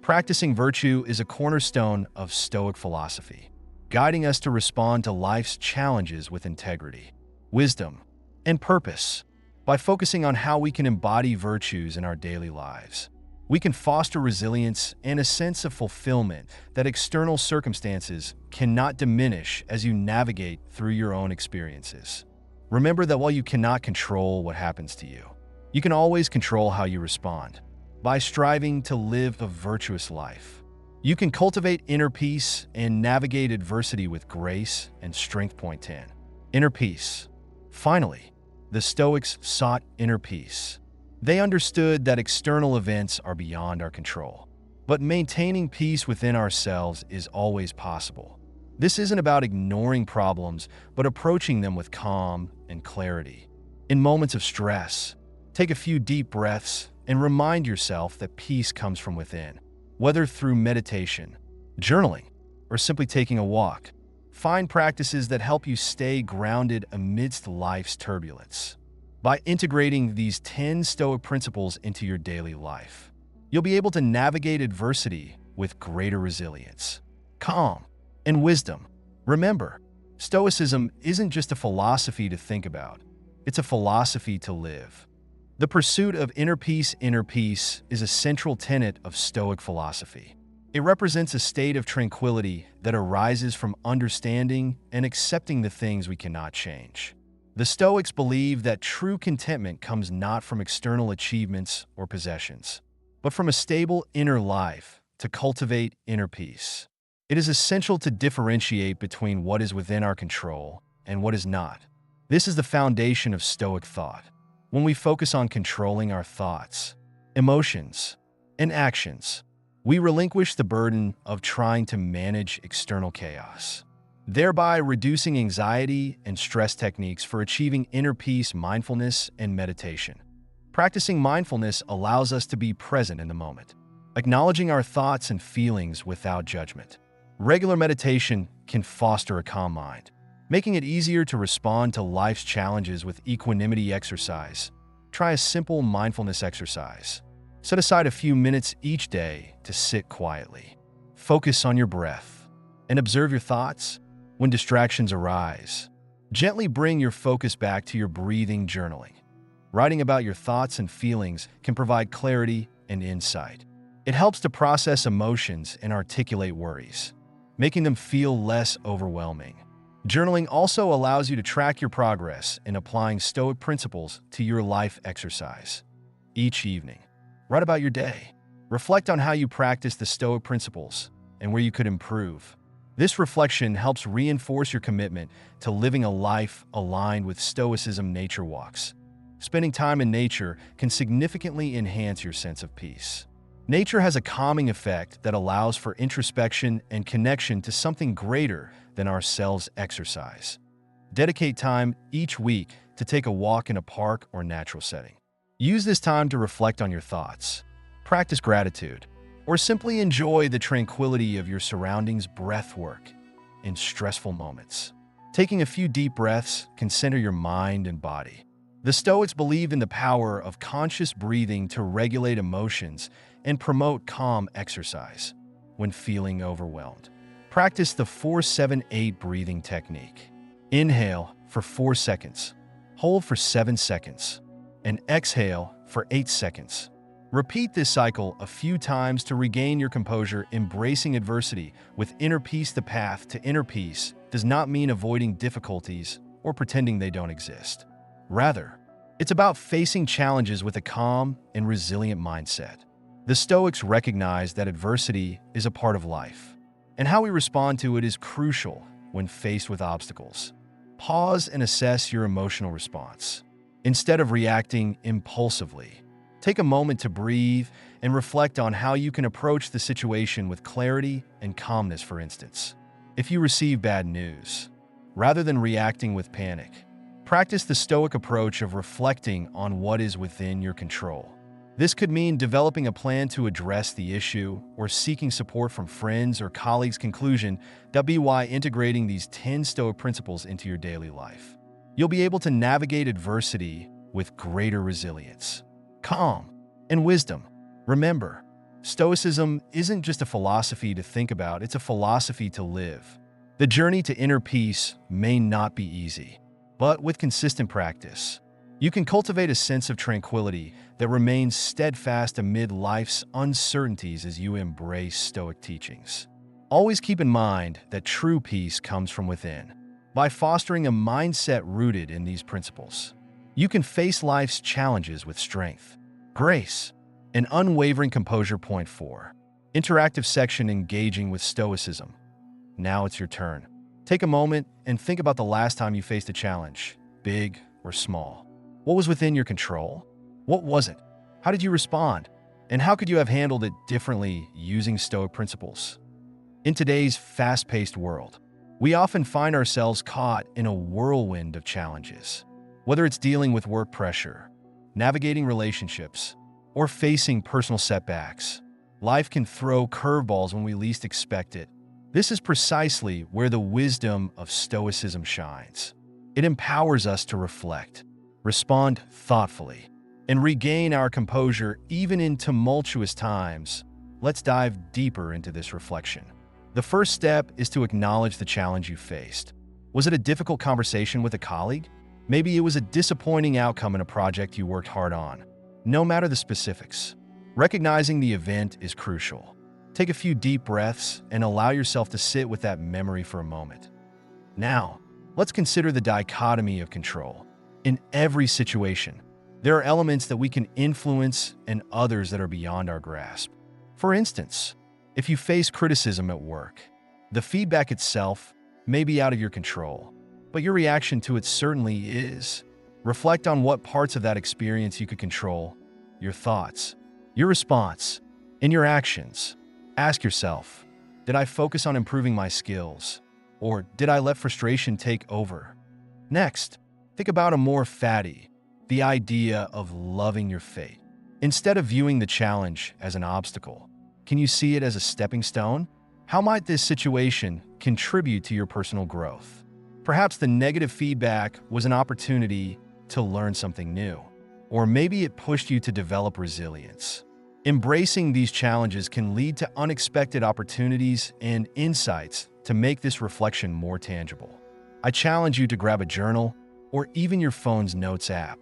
Practicing virtue is a cornerstone of Stoic philosophy, guiding us to respond to life's challenges with integrity, wisdom, and purpose. By focusing on how we can embody virtues in our daily lives, we can foster resilience and a sense of fulfillment that external circumstances cannot diminish as you navigate through your own experiences. Remember that while you cannot control what happens to you, you can always control how you respond. By striving to live a virtuous life, you can cultivate inner peace and navigate adversity with grace and strength. Point 10. Inner peace. Finally, the Stoics sought inner peace. They understood that external events are beyond our control, but maintaining peace within ourselves is always possible. This isn't about ignoring problems, but approaching them with calm and clarity. In moments of stress, take a few deep breaths and remind yourself that peace comes from within. Whether through meditation, journaling, or simply taking a walk, find practices that help you stay grounded amidst life's turbulence. By integrating these 10 Stoic principles into your daily life, you'll be able to navigate adversity with greater resilience, calm, and wisdom. Remember, Stoicism isn't just a philosophy to think about, it's a philosophy to live. The pursuit of inner peace is a central tenet of Stoic philosophy. It represents a state of tranquility that arises from understanding and accepting the things we cannot change. The Stoics believe that true contentment comes not from external achievements or possessions, but from a stable inner life to cultivate inner peace. It is essential to differentiate between what is within our control and what is not. This is the foundation of Stoic thought. When we focus on controlling our thoughts, emotions, and actions, we relinquish the burden of trying to manage external chaos, thereby reducing anxiety and stress. Techniques for achieving inner peace: mindfulness and meditation. Practicing mindfulness allows us to be present in the moment, acknowledging our thoughts and feelings without judgment. Regular meditation can foster a calm mind, making it easier to respond to life's challenges with equanimity. Exercise. Try a simple mindfulness exercise. Set aside a few minutes each day to sit quietly. Focus on your breath and observe your thoughts. When distractions arise, gently bring your focus back to your breathing. Journaling. Writing about your thoughts and feelings can provide clarity and insight. It helps to process emotions and articulate worries, making them feel less overwhelming. Journaling also allows you to track your progress in applying Stoic principles to your life. Exercise. Each evening, write about your day. Reflect on how you practice the Stoic principles and where you could improve. This reflection helps reinforce your commitment to living a life aligned with Stoicism. Nature walks. Spending time in nature can significantly enhance your sense of peace. Nature has a calming effect that allows for introspection and connection to something greater than ourselves. Exercise. Dedicate time each week to take a walk in a park or natural setting. Use this time to reflect on your thoughts, practice gratitude, or simply enjoy the tranquility of your surroundings. Breath work. In stressful moments, taking a few deep breaths can center your mind and body. The Stoics believe in the power of conscious breathing to regulate emotions and promote calm. Exercise. When feeling overwhelmed, practice the 4-7-8 breathing technique. Inhale for 4 seconds, hold for 7 seconds, and exhale for 8 seconds. Repeat this cycle a few times to regain your composure. Embracing adversity with inner peace. The path to inner peace does not mean avoiding difficulties or pretending they don't exist. Rather, it's about facing challenges with a calm and resilient mindset. The Stoics recognize that adversity is a part of life, and how we respond to it is crucial when faced with obstacles. Pause and assess your emotional response. Instead of reacting impulsively, take a moment to breathe and reflect on how you can approach the situation with clarity and calmness. For instance, if you receive bad news, rather than reacting with panic, practice the Stoic approach of reflecting on what is within your control. This could mean developing a plan to address the issue or seeking support from friends or colleagues. Conclusion: by integrating these 10 Stoic principles into your daily life, you'll be able to navigate adversity with greater resilience, calm, and wisdom. Remember, Stoicism isn't just a philosophy to think about, it's a philosophy to live. The journey to inner peace may not be easy, but with consistent practice, you can cultivate a sense of tranquility that remains steadfast amid life's uncertainties as you embrace Stoic teachings. Always keep in mind that true peace comes from within. By fostering a mindset rooted in these principles, you can face life's challenges with strength, grace, and unwavering composure. Point 4. Interactive section: engaging with Stoicism. Now it's your turn. Take a moment and think about the last time you faced a challenge, big or small. What was within your control? What wasn't? How did you respond? And how could you have handled it differently using Stoic principles? In today's fast-paced world, we often find ourselves caught in a whirlwind of challenges. Whether it's dealing with work pressure, navigating relationships, or facing personal setbacks, life can throw curveballs when we least expect it. This is precisely where the wisdom of Stoicism shines. It empowers us to reflect, respond thoughtfully, and regain our composure even in tumultuous times. Let's dive deeper into this reflection. The first step is to acknowledge the challenge you faced. Was it a difficult conversation with a colleague? Maybe it was a disappointing outcome in a project you worked hard on. No matter the specifics, recognizing the event is crucial. Take a few deep breaths and allow yourself to sit with that memory for a moment. Now, Let's consider the dichotomy of control. In every situation, there are elements that we can influence and others that are beyond our grasp. For instance, if you face criticism at work, the feedback itself may be out of your control, but your reaction to it certainly is. Reflect on what parts of that experience you could control, your thoughts, your response, and your actions. Ask yourself, did I focus on improving my skills, or did I let frustration take over? Next, think about a more fatty, the idea of loving your fate. Instead of viewing the challenge as an obstacle, can you see it as a stepping stone? How might this situation contribute to your personal growth? Perhaps the negative feedback was an opportunity to learn something new, or maybe it pushed you to develop resilience. Embracing these challenges can lead to unexpected opportunities and insights to make this reflection more tangible. I challenge you to grab a journal or even your phone's notes app.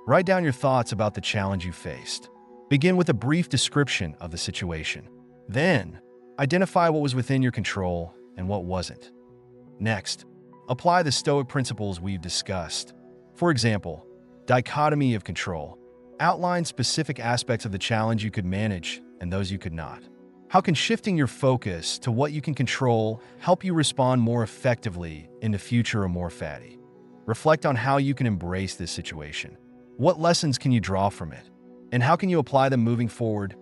Write down your thoughts about the challenge you faced. Begin with a brief description of the situation. Then, identify what was within your control and what wasn't. Next, apply the Stoic principles we've discussed. For example, dichotomy of control. Outline specific aspects of the challenge you could manage and those you could not. How can shifting your focus to what you can control help you respond more effectively in the future or more fatty? Reflect on how you can embrace this situation. What lessons can you draw from it? And how can you apply them moving forward?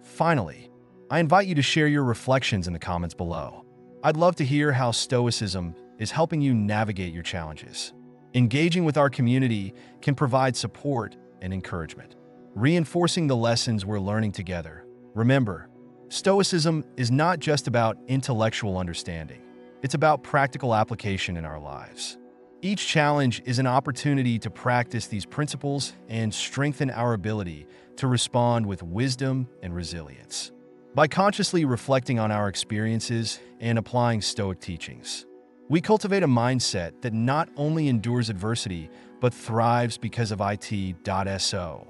Finally, I invite you to share your reflections in the comments below. I'd love to hear how Stoicism is helping you navigate your challenges. Engaging with our community can provide support and encouragement, reinforcing the lessons we're learning together. Remember, Stoicism is not just about intellectual understanding. It's about practical application in our lives. Each challenge is an opportunity to practice these principles and strengthen our ability to respond with wisdom and resilience. By consciously reflecting on our experiences and applying Stoic teachings, we cultivate a mindset that not only endures adversity, but thrives because of it.so.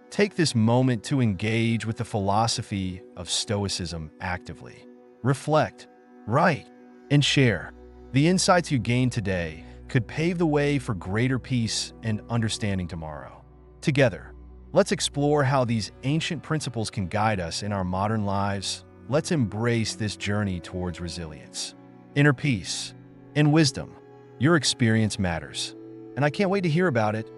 Take this moment to engage with the philosophy of Stoicism actively. Reflect, write, and share. The insights you gain today could pave the way for greater peace and understanding tomorrow. Together, let's explore how these ancient principles can guide us in our modern lives. Let's embrace this journey towards resilience, inner peace, and wisdom. Your experience matters, and I can't wait to hear about it.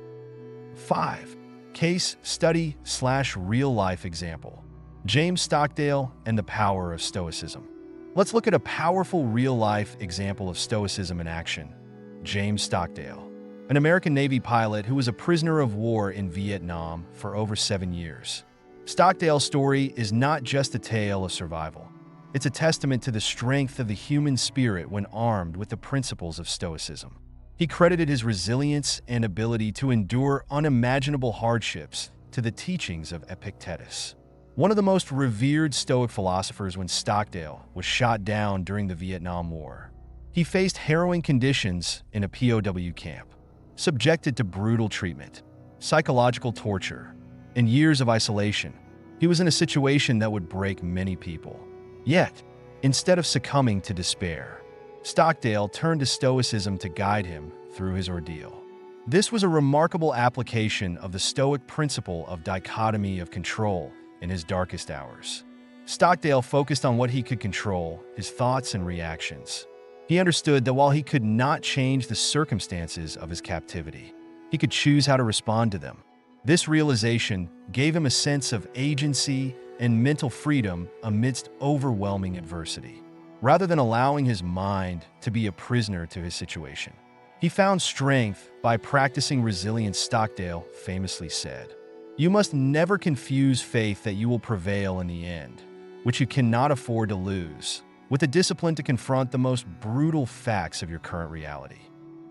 5. Case study/real-life example. James Stockdale and the power of Stoicism. Let's look at a powerful real-life example of Stoicism in action. James Stockdale, an American Navy pilot who was a prisoner of war in Vietnam for over 7 years. Stockdale's story is not just a tale of survival. It's a testament to the strength of the human spirit when armed with the principles of Stoicism. He credited his resilience and ability to endure unimaginable hardships to the teachings of Epictetus, one of the most revered Stoic philosophers. When Stockdale was shot down during the Vietnam War, he faced harrowing conditions in a POW camp, subjected to brutal treatment, psychological torture, and years of isolation. He was in a situation that would break many people. Yet, instead of succumbing to despair, Stockdale turned to Stoicism to guide him through his ordeal. This was a remarkable application of the Stoic principle of dichotomy of control in his darkest hours. Stockdale focused on what he could control, his thoughts and reactions. He understood that while he could not change the circumstances of his captivity, he could choose how to respond to them. This realization gave him a sense of agency and mental freedom amidst overwhelming adversity. Rather than allowing his mind to be a prisoner to his situation, he found strength by practicing resilience. Stockdale famously said, "You must never confuse faith that you will prevail in the end, which you cannot afford to lose, with the discipline to confront the most brutal facts of your current reality,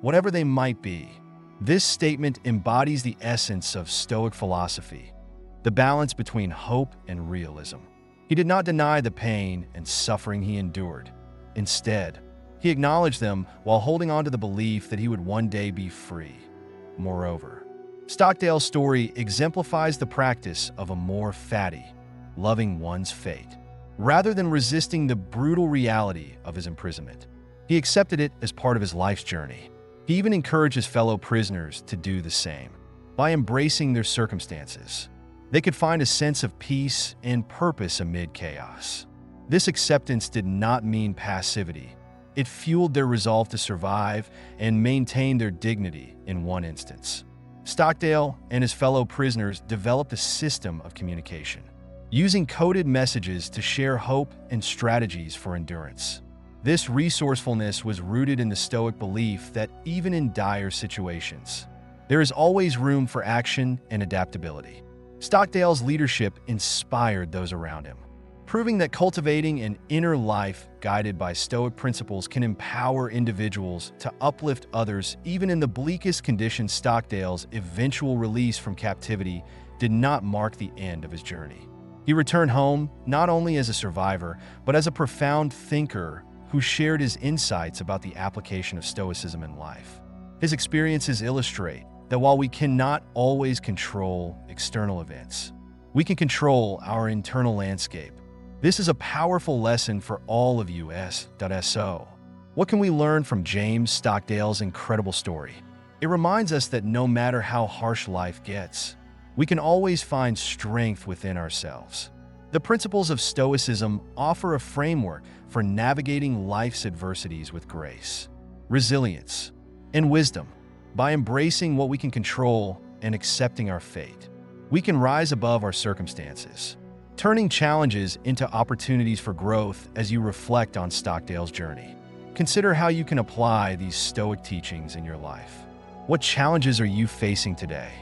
whatever they might be." This statement embodies the essence of Stoic philosophy, the balance between hope and realism. He did not deny the pain and suffering he endured. Instead, he acknowledged them while holding on to the belief that he would one day be free. Moreover, Stockdale's story exemplifies the practice of a more fatty, loving one's fate. Rather than resisting the brutal reality of his imprisonment, he accepted it as part of his life's journey. He even encourages fellow prisoners to do the same. By embracing their circumstances, they could find a sense of peace and purpose amid chaos. This acceptance did not mean passivity. It fueled their resolve to survive and maintain their dignity in one instance. Stockdale and his fellow prisoners developed a system of communication, using coded messages to share hope and strategies for endurance. This resourcefulness was rooted in the Stoic belief that even in dire situations, there is always room for action and adaptability. Stockdale's leadership inspired those around him, proving that cultivating an inner life guided by Stoic principles can empower individuals to uplift others even in the bleakest conditions. Stockdale's eventual release from captivity did not mark the end of his journey. He returned home not only as a survivor, but as a profound thinker who shared his insights about the application of Stoicism in life. His experiences illustrate that while we cannot always control external events, we can control our internal landscape. This is a powerful lesson for all of us.so. What can we learn from James Stockdale's incredible story? It reminds us that no matter how harsh life gets, we can always find strength within ourselves. The principles of Stoicism offer a framework for navigating life's adversities with grace, resilience, and wisdom. By embracing what we can control and accepting our fate, we can rise above our circumstances, turning challenges into opportunities for growth. As you reflect on Stockdale's journey, consider how you can apply these Stoic teachings in your life. What challenges are you facing today?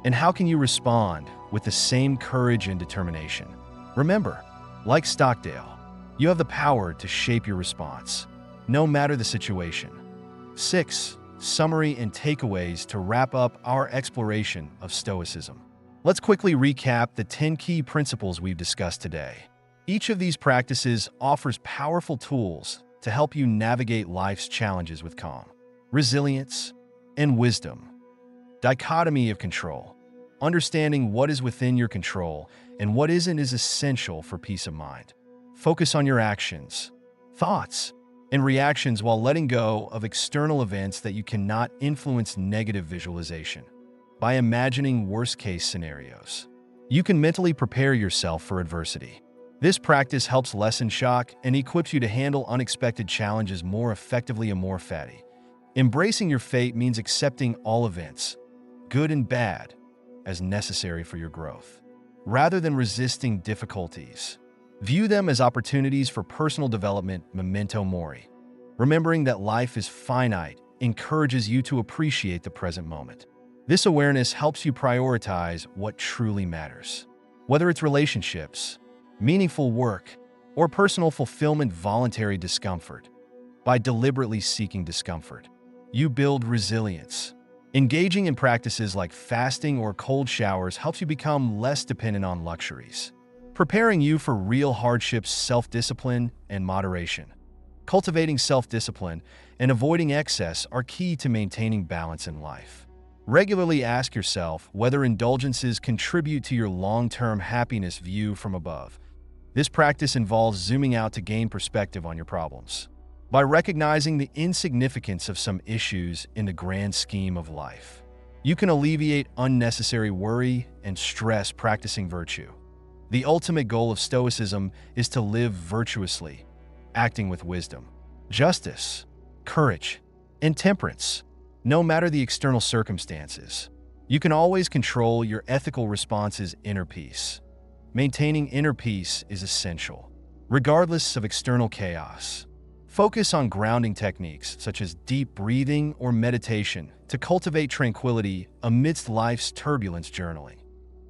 And how can you respond with the same courage and determination? Remember, like Stockdale, you have the power to shape your response, no matter the situation. 6. Summary and takeaways to wrap up our exploration of Stoicism. Let's quickly recap the 10 key principles we've discussed today. Each of these practices offers powerful tools to help you navigate life's challenges with calm, resilience, and wisdom. Dichotomy of control. Understanding what is within your control and what isn't is essential for peace of mind. Focus on your actions, thoughts, and reactions while letting go of external events that you cannot influence. Negative visualization. By imagining worst-case scenarios, you can mentally prepare yourself for adversity. This practice helps lessen shock and equips you to handle unexpected challenges more effectively. And more fatty. Embracing your fate means accepting all events, good and bad, as necessary for your growth. Rather than resisting difficulties, view them as opportunities for personal development. Memento mori. Remembering that life is finite encourages you to appreciate the present moment. This awareness helps you prioritize what truly matters. Whether it's relationships, meaningful work, or personal fulfillment. Voluntary discomfort. By deliberately seeking discomfort, you build resilience. Engaging in practices like fasting or cold showers helps you become less dependent on luxuries, preparing you for real hardships. Self-discipline and moderation. Cultivating self-discipline and avoiding excess are key to maintaining balance in life. Regularly ask yourself whether indulgences contribute to your long-term happiness. View from above. This practice involves zooming out to gain perspective on your problems. By recognizing the insignificance of some issues in the grand scheme of life, you can alleviate unnecessary worry and stress. Practicing virtue. The ultimate goal of Stoicism is to live virtuously, acting with wisdom, justice, courage, and temperance. No matter the external circumstances, you can always control your ethical responses. Inner peace. Maintaining inner peace is essential, regardless of external chaos. Focus on grounding techniques such as deep breathing or meditation to cultivate tranquility amidst life's turbulence. Journaling.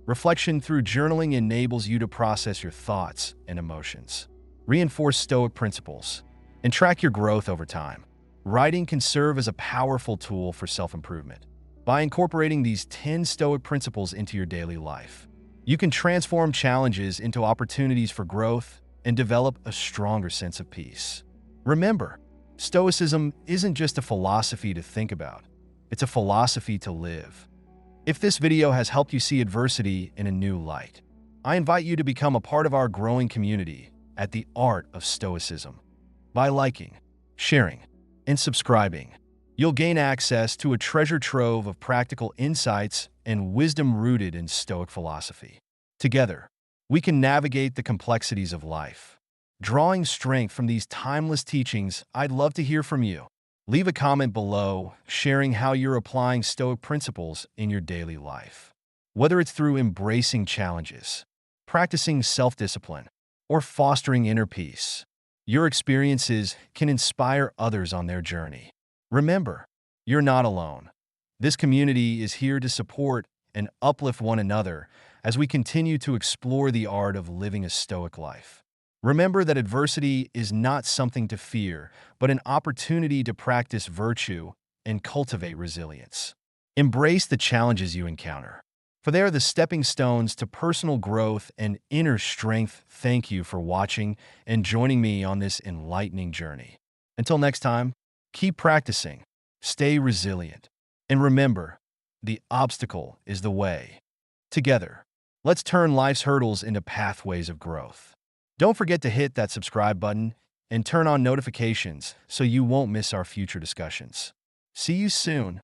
Reflection through journaling enables you to process your thoughts and emotions, reinforce Stoic principles, and track your growth over time. Writing can serve as a powerful tool for self-improvement. By incorporating these 10 Stoic principles into your daily life, you can transform challenges into opportunities for growth and develop a stronger sense of peace. Remember, Stoicism isn't just a philosophy to think about, it's a philosophy to live. If this video has helped you see adversity in a new light, I invite you to become a part of our growing community at the Art of Stoicism. By liking, sharing, and subscribing, You'll gain access to a treasure trove of practical insights and wisdom rooted in Stoic philosophy. Together, we can navigate the complexities of life. Drawing strength from these timeless teachings, I'd love to hear from you. Leave a comment below, sharing how you're applying Stoic principles in your daily life. Whether it's through embracing challenges, practicing self-discipline, or fostering inner peace, your experiences can inspire others on their journey. Remember, you're not alone. This community is here to support and uplift one another as we continue to explore the art of living a Stoic life. Remember that adversity is not something to fear, but an opportunity to practice virtue and cultivate resilience. Embrace the challenges you encounter, for they are the stepping stones to personal growth and inner strength. Thank you for watching and joining me on this enlightening journey. Until next time, keep practicing, stay resilient, and remember, the obstacle is the way. Together, let's turn life's hurdles into pathways of growth. Don't forget to hit that subscribe button and turn on notifications so you won't miss our future discussions. See you soon.